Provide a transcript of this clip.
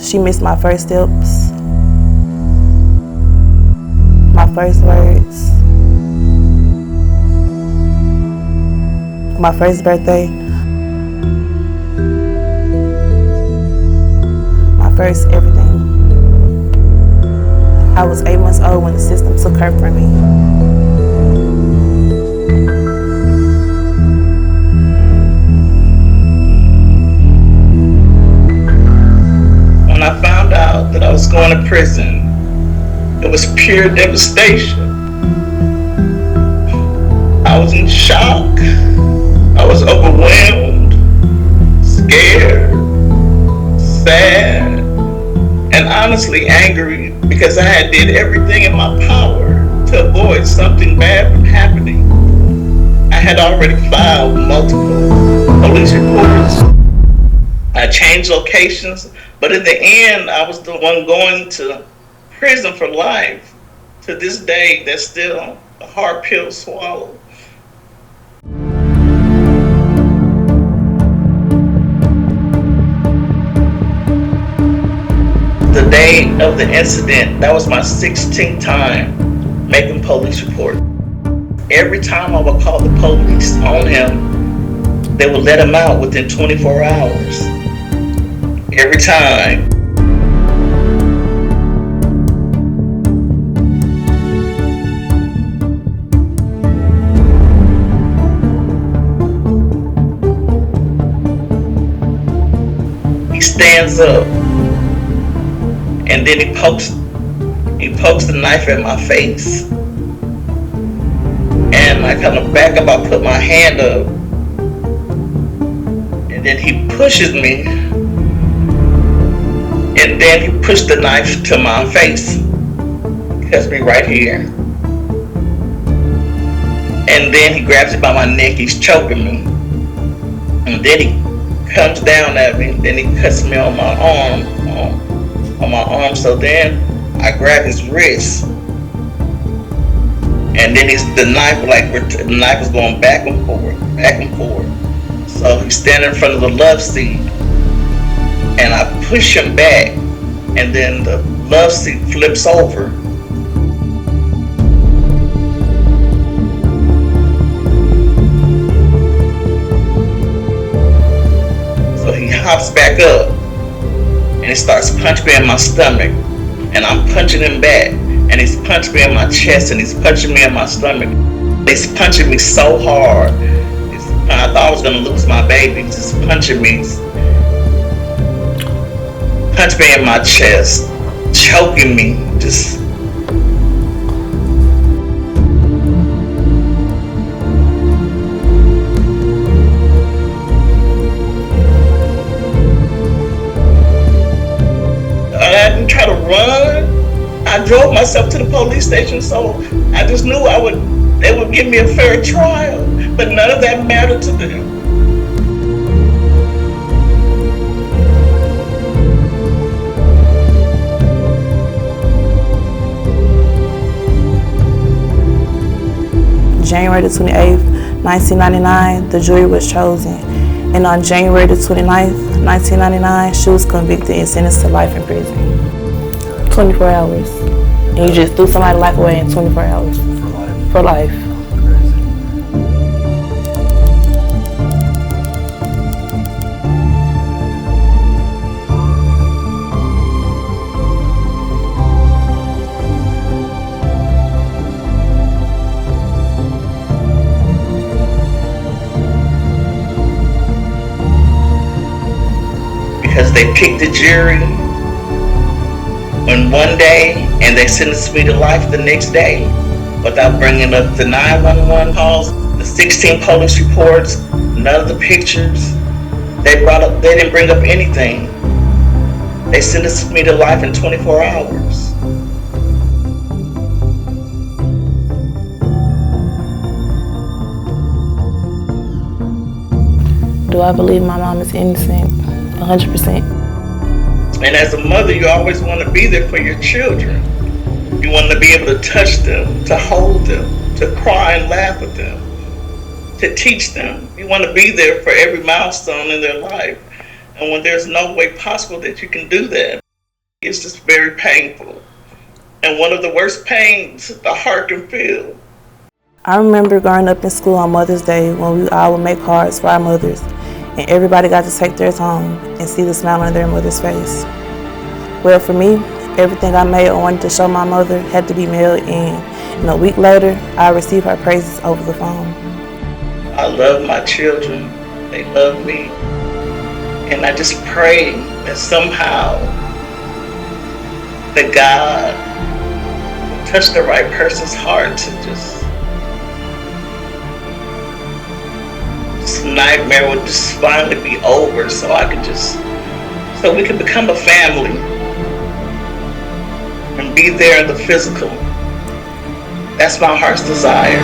She missed my first steps, my first words, my first birthday, my first everything. I was 8 months old when the system took her from me. When I found out that I was going to prison, it was pure devastation. I was in shock. I was overwhelmed, scared, sad, and honestly angry because I had did everything in my power to avoid something bad from happening. I had already filed multiple police reports. I changed locations, but in the end, I was the one going to prison for life. To this day, that's still a hard pill to swallow. The day of the incident, that was my 16th time making police report. Every time I would call the police on him, they would let him out within 24 hours. Every time. He stands up and then he pokes the knife at my face. And I kind of back up, I put my hand up, and then he pushes me, and then he pushed the knife to my face, cuts me right here, and then he grabs it by my neck, he's choking me, and then he comes down at me, then he cuts me on my arm, so then I grab his wrist, and then the knife was going back and forth. So he's standing in front of the love seat, and I push him back, and then the love seat flips over. So he hops back up, and he starts punching me in my stomach, and I'm punching him back, and he's punching me in my chest, and he's punching me in my stomach. He's punching me so hard. I thought I was gonna lose my baby. He's just punching me in my chest, choking me, just. I didn't try to run. I drove myself to the police station, so I just knew they would give me a fair trial, but none of that mattered to them. January the 28th, 1999, the jury was chosen. And on January the 29th, 1999, she was convicted and sentenced to life in prison. 24 hours. And you just threw somebody's life away in 24 hours. For life. Because they picked the jury on one day and they sentenced me to life the next day without bringing up the 911 calls, the 16 police reports, none of the pictures. They didn't bring up anything. They sentenced me to life in 24 hours. Do I believe my mom is innocent? 100%. And as a mother, you always want to be there for your children. You want to be able to touch them, to hold them, to cry and laugh with them, to teach them. You want to be there for every milestone in their life. And when there's no way possible that you can do that, It's just very painful. And one of the worst pains the heart can feel. I remember growing up in school on Mother's Day when we all would make cards for our mothers, and everybody got to take theirs home and see the smile on their mother's face. Well, for me, everything I made or wanted to show my mother had to be mailed in, and a week later, I received her praises over the phone. I love my children. They love me. And I just pray that somehow that God will touch the right person's heart to just this nightmare would just finally be over, so we can become a family and be there in the physical. That's my heart's desire.